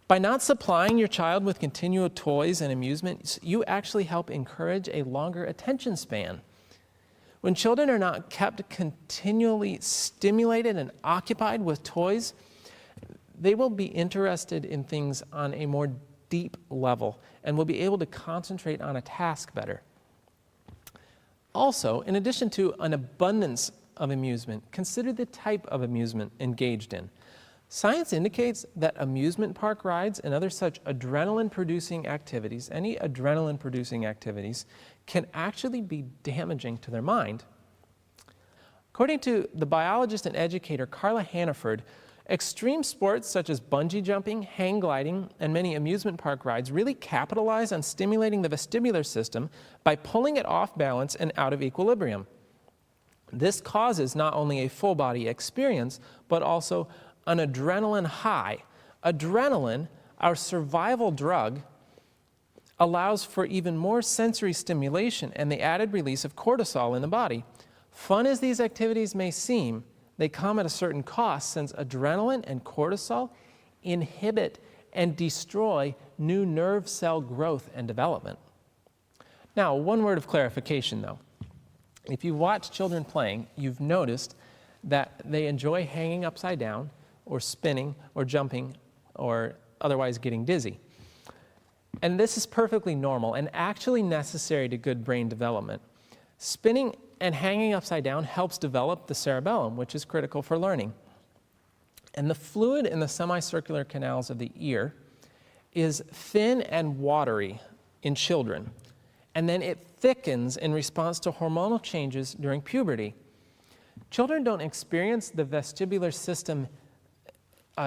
S1: By not supplying your child with continual toys and amusements, you actually help encourage a longer attention span. When children are not kept continually stimulated and occupied with toys, they will be interested in things on a more deep level and will be able to concentrate on a task better. Also, in addition to an abundance of amusement, consider the type of amusement engaged in. Science indicates that amusement park rides and other such adrenaline-producing activities, any adrenaline-producing activities, can actually be damaging to their mind. According to the biologist and educator Carla Hannaford, extreme sports such as bungee jumping, hang gliding, and many amusement park rides really capitalize on stimulating the vestibular system by pulling it off balance and out of equilibrium. This causes not only a full body experience, but also an adrenaline high. Adrenaline, our survival drug, allows for even more sensory stimulation and the added release of cortisol in the body. Fun as these activities may seem, they come at a certain cost, since adrenaline and cortisol inhibit and destroy new nerve cell growth and development. Now, one word of clarification though. If you watch children playing, you've noticed that they enjoy hanging upside down or spinning or jumping or otherwise getting dizzy. And this is perfectly normal and actually necessary to good brain development. Spinning and hanging upside down helps develop the cerebellum, which is critical for learning. And the fluid in the semicircular canals of the ear is thin and watery in children, and then it thickens in response to hormonal changes during puberty. Children don't experience the vestibular system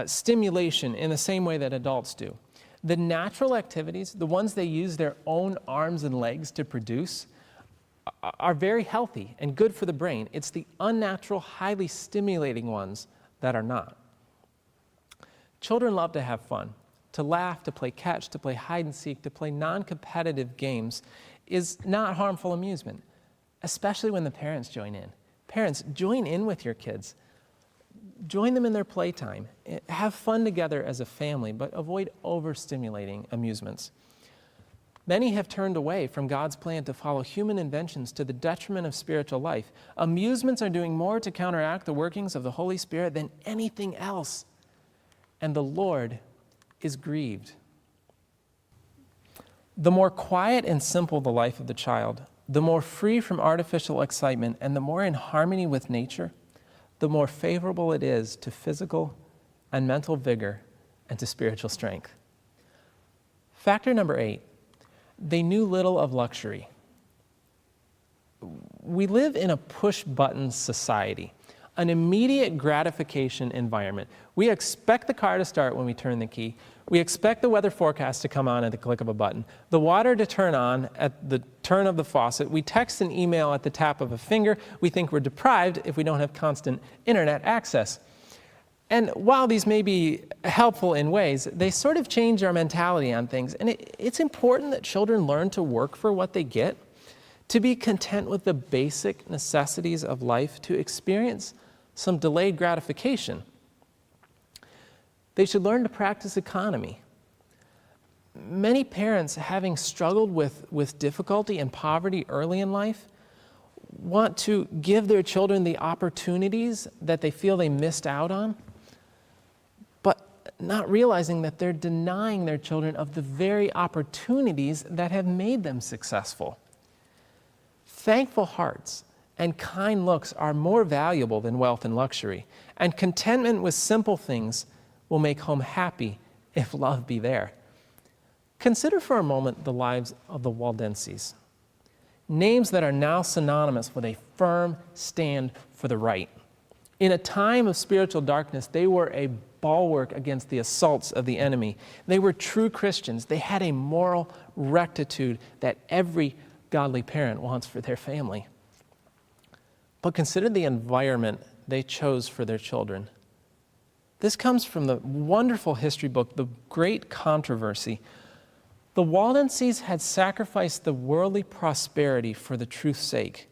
S1: stimulation in the same way that adults do. The natural activities, the ones they use their own arms and legs to produce, are very healthy and good for the brain. It's the unnatural, highly stimulating ones that are not. Children love to have fun. To laugh, to play catch, to play hide and seek, to play non-competitive games is not harmful amusement, especially when the parents join in. Parents, join in with your kids. Join them in their playtime. Have fun together as a family, but avoid overstimulating amusements. Many have turned away from God's plan to follow human inventions to the detriment of spiritual life. Amusements are doing more to counteract the workings of the Holy Spirit than anything else, and the Lord is grieved. The more quiet and simple the life of the child, the more free from artificial excitement, and the more in harmony with nature, the more favorable it is to physical and mental vigor and to spiritual strength. Factor number 8, they knew little of luxury. We live in a push-button society, an immediate gratification environment. We expect the car to start when we turn the key. We expect the weather forecast to come on at the click of a button, the water to turn on at the turn of the faucet. We text and email at the tap of a finger. We think we're deprived if we don't have constant internet access. And while these may be helpful in ways, they sort of change our mentality on things. And it's important that children learn to work for what they get, to be content with the basic necessities of life, to experience some delayed gratification. They should learn to practice economy. Many parents, having struggled with difficulty and poverty early in life, want to give their children the opportunities that they feel they missed out on, but not realizing that they're denying their children of the very opportunities that have made them successful. Thankful hearts and kind looks are more valuable than wealth and luxury, and contentment with simple things will make home happy if love be there. Consider for a moment the lives of the Waldenses, names that are now synonymous with a firm stand for the right. In a time of spiritual darkness, they were a bulwark against the assaults of the enemy. They were true Christians. They had a moral rectitude that every godly parent wants for their family. But consider the environment they chose for their children. This comes from the wonderful history book, The Great Controversy. The Waldenses had sacrificed the worldly prosperity for the truth's sake,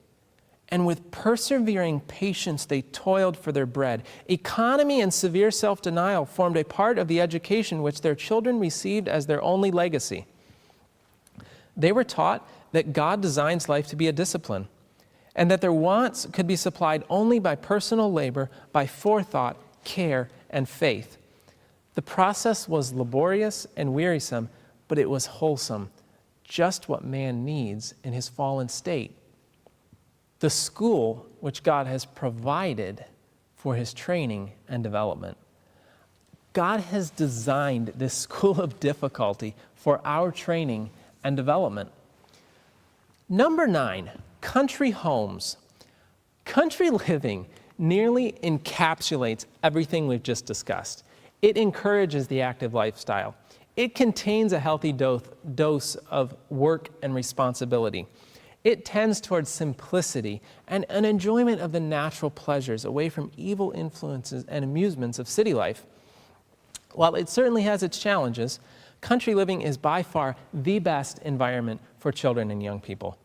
S1: and with persevering patience they toiled for their bread. Economy and severe self-denial formed a part of the education which their children received as their only legacy. They were taught that God designs life to be a discipline, and that their wants could be supplied only by personal labor, by forethought, care, and faith. The process was laborious and wearisome, but it was wholesome, just what man needs in his fallen state. The school which God has provided for his training and development. God has designed this school of difficulty for our training and development. Number 9, country homes. Country living nearly encapsulates everything we've just discussed. It encourages the active lifestyle. It contains a healthy dose of work and responsibility. It tends towards simplicity and an enjoyment of the natural pleasures away from evil influences and amusements of city life. While it certainly has its challenges, country living is by far the best environment for children and young people.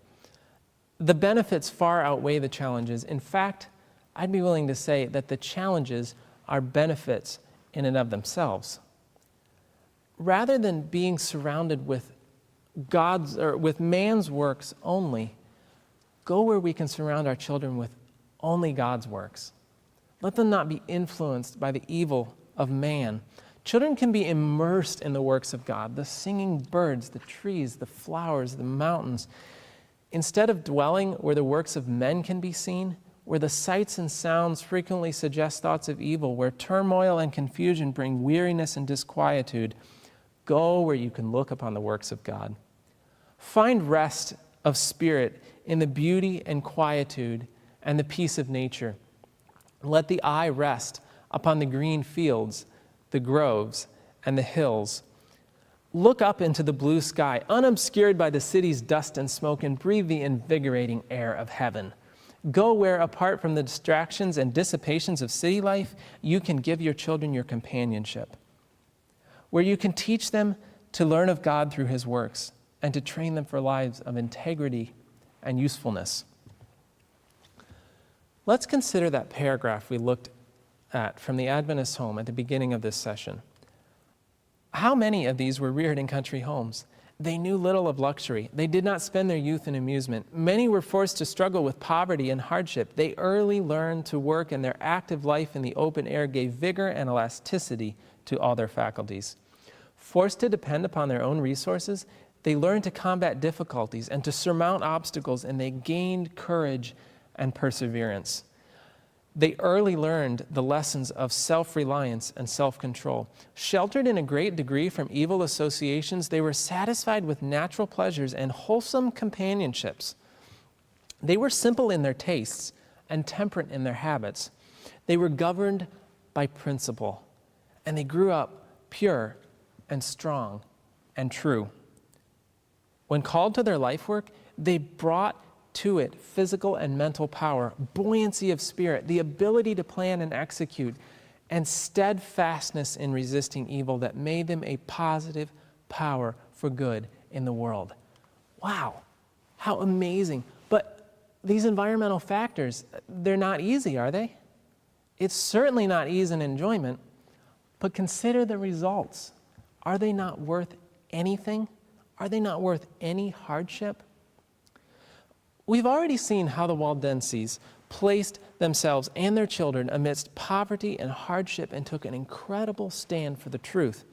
S1: The benefits far outweigh the challenges. In fact, I'd be willing to say that the challenges are benefits in and of themselves. Rather than being surrounded with God's or with man's works only, go where we can surround our children with only God's works. Let them not be influenced by the evil of man. Children can be immersed in the works of God, the singing birds, the trees, the flowers, the mountains. Instead of dwelling where the works of men can be seen, where the sights and sounds frequently suggest thoughts of evil, where turmoil and confusion bring weariness and disquietude, go where you can look upon the works of God. Find rest of spirit in the beauty and quietude and the peace of nature. Let the eye rest upon the green fields, the groves, and the hills. Look up into the blue sky, unobscured by the city's dust and smoke, and breathe the invigorating air of heaven. Go where, apart from the distractions and dissipations of city life, you can give your children your companionship, where you can teach them to learn of God through his works and to train them for lives of integrity and usefulness. Let's consider that paragraph we looked at from the Adventist home at the beginning of this session. How many of these were reared in country homes? They knew little of luxury. They did not spend their youth in amusement. Many were forced to struggle with poverty and hardship. They early learned to work, and their active life in the open air gave vigor and elasticity to all their faculties. Forced to depend upon their own resources, they learned to combat difficulties and to surmount obstacles, and they gained courage and perseverance. They early learned the lessons of self-reliance and self-control. Sheltered in a great degree from evil associations, they were satisfied with natural pleasures and wholesome companionships. They were simple in their tastes and temperate in their habits. They were governed by principle, and they grew up pure and strong and true. When called to their life work, they brought to it physical and mental power, buoyancy of spirit, the ability to plan and execute, and steadfastness in resisting evil that made them a positive power for good in the world. Wow, how amazing. But these environmental factors, they're not easy, are they? It's certainly not ease and enjoyment, but consider the results. Are they not worth anything? Are they not worth any hardship? We've already seen how the Waldenses placed themselves and their children amidst poverty and hardship and took an incredible stand for the truth.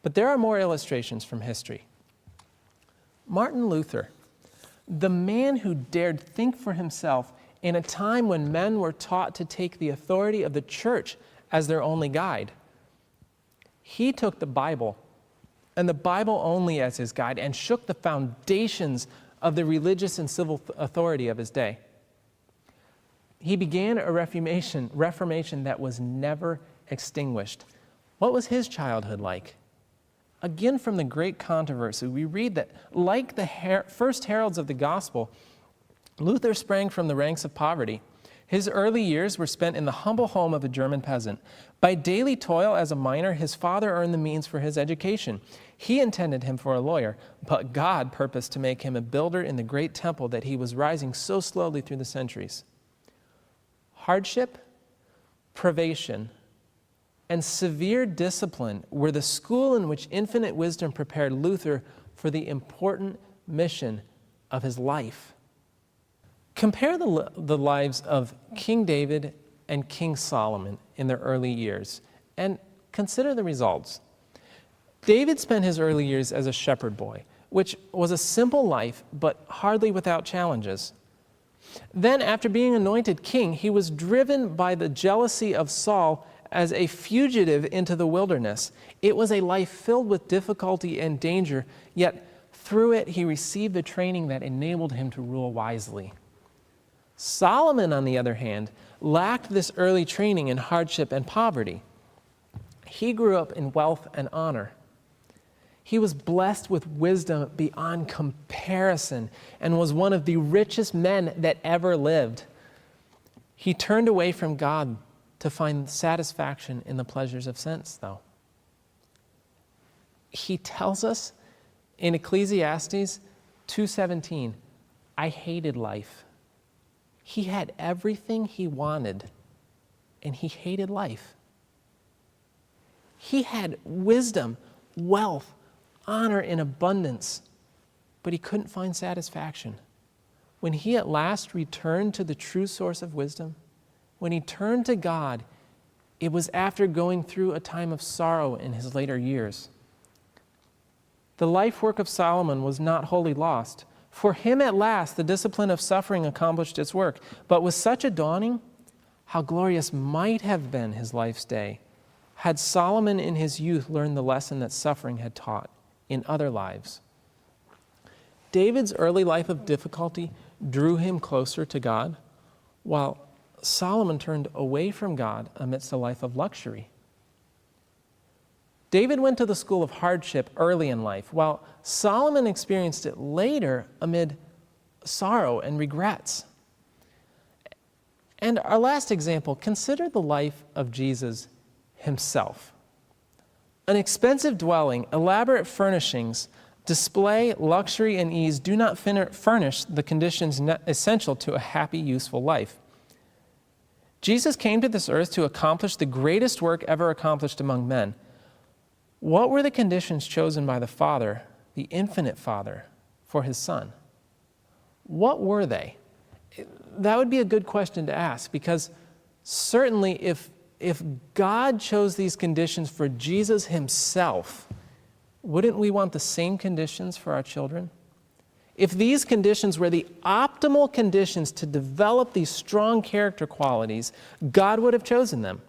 S1: But there are more illustrations from history. Martin Luther, the man who dared think for himself in a time when men were taught to take the authority of the church as their only guide, he took the Bible and the Bible only as his guide and shook the foundations of the religious and civil authority of his day. He began a reformation that was never extinguished. What was his childhood like? Again, from the great controversy, we read that, like the first heralds of the gospel, Luther sprang from the ranks of poverty. His early years were spent in the humble home of a German peasant. By daily toil as a miner, his father earned the means for his education. He intended him for a lawyer, but God purposed to make him a builder in the great temple that he was rising so slowly through the centuries. Hardship, privation, and severe discipline were the school in which infinite wisdom prepared Luther for the important mission of his life. Compare the lives of King David and King Solomon in their early years and consider the results. David spent his early years as a shepherd boy, which was a simple life but hardly without challenges. Then, after being anointed king, he was driven by the jealousy of Saul as a fugitive into the wilderness. It was a life filled with difficulty and danger, yet through it he received the training that enabled him to rule wisely. Solomon, on the other hand, lacked this early training in hardship and poverty. He grew up in wealth and honor. He was blessed with wisdom beyond comparison and was one of the richest men that ever lived. He turned away from God to find satisfaction in the pleasures of sense, though. He tells us in Ecclesiastes 2:17, I hated life. He had everything he wanted, and he hated life. He had wisdom, wealth, honor in abundance, but he couldn't find satisfaction. When he at last returned to the true source of wisdom, when he turned to God, it was after going through a time of sorrow in his later years. The life work of Solomon was not wholly lost. For him at last, the discipline of suffering accomplished its work. But with such a dawning, how glorious might have been his life's day had Solomon in his youth learned the lesson that suffering had taught in other lives. David's early life of difficulty drew him closer to God, while Solomon turned away from God amidst a life of luxury. David went to the school of hardship early in life, while Solomon experienced it later amid sorrow and regrets. And our last example, consider the life of Jesus himself. An expensive dwelling, elaborate furnishings, display, luxury, and ease do not furnish the conditions essential to a happy, useful life. Jesus came to this earth to accomplish the greatest work ever accomplished among men. What were the conditions chosen by the Father, the infinite Father, for his Son? What were they? That would be a good question to ask, because certainly if God chose these conditions for Jesus himself, wouldn't we want the same conditions for our children? If these conditions were the optimal conditions to develop these strong character qualities, God would have chosen them.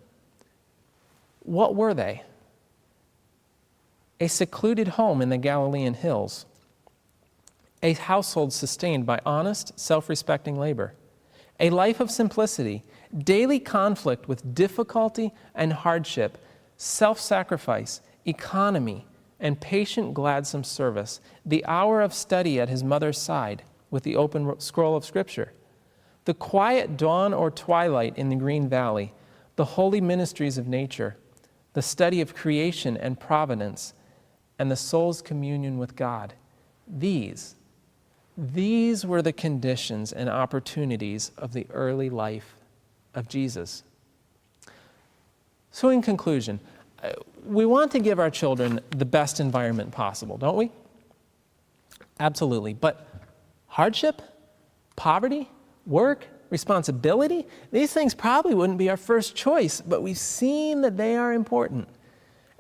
S1: What were they? A secluded home in the Galilean hills, a household sustained by honest, self-respecting labor, a life of simplicity, daily conflict with difficulty and hardship, self-sacrifice, economy, and patient, gladsome service, the hour of study at his mother's side with the open scroll of Scripture, the quiet dawn or twilight in the green valley, the holy ministries of nature, the study of creation and providence, and the soul's communion with God. These were the conditions and opportunities of the early life of Jesus. So in conclusion, we want to give our children the best environment possible, don't we? Absolutely. But hardship, poverty, work, responsibility, these things probably wouldn't be our first choice, but we've seen that they are important.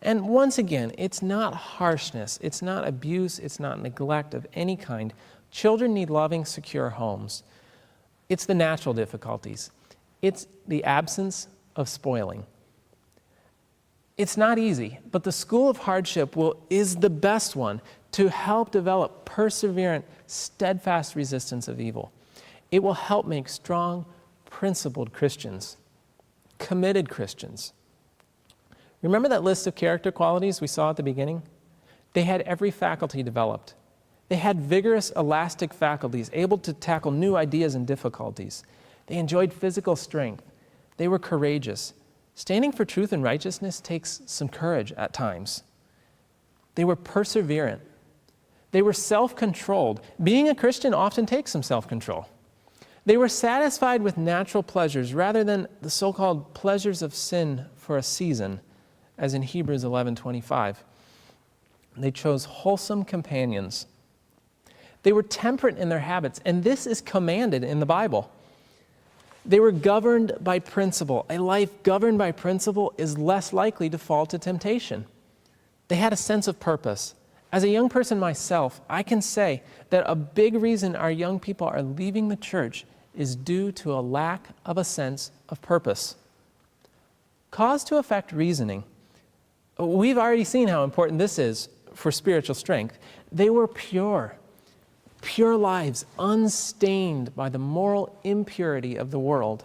S1: And once again, it's not harshness, it's not abuse, it's not neglect of any kind. Children need loving, secure homes. It's the natural difficulties. It's the absence of spoiling. It's not easy, but the school of hardship is the best one to help develop perseverant, steadfast resistance of evil. It will help make strong, principled Christians, committed Christians. Remember that list of character qualities we saw at the beginning? They had every faculty developed. They had vigorous, elastic faculties, able to tackle new ideas and difficulties. They enjoyed physical strength. They were courageous. Standing for truth and righteousness takes some courage at times. They were perseverant. They were self-controlled. Being a Christian often takes some self-control. They were satisfied with natural pleasures rather than the so-called pleasures of sin for a season, as in Hebrews 11:25. They chose wholesome companions. They were temperate in their habits, and this is commanded in the Bible. They were governed by principle. A life governed by principle is less likely to fall to temptation. They had a sense of purpose. As a young person myself, I can say that a big reason our young people are leaving the church is due to a lack of a sense of purpose. Cause to effect reasoning. We've already seen how important this is for spiritual strength. They were pure lives, unstained by the moral impurity of the world.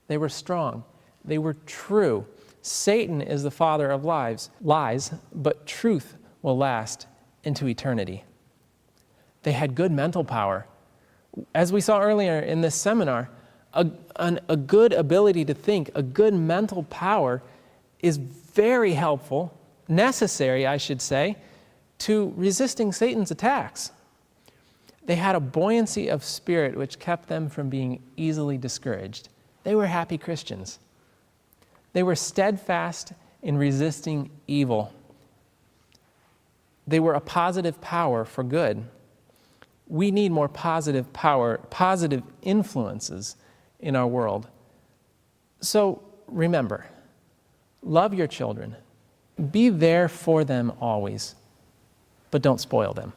S1: They were strong. They were true. Satan is the father of lies, but truth will last into eternity. They had good mental power. As we saw earlier in this seminar, a good ability to think, a good mental power is very helpful, necessary, I should say, to resisting Satan's attacks. They had a buoyancy of spirit which kept them from being easily discouraged. They were happy Christians. They were steadfast in resisting evil. They were a positive power for good. We need more positive power, positive influences in our world. So remember, love your children. Be there for them always, but don't spoil them.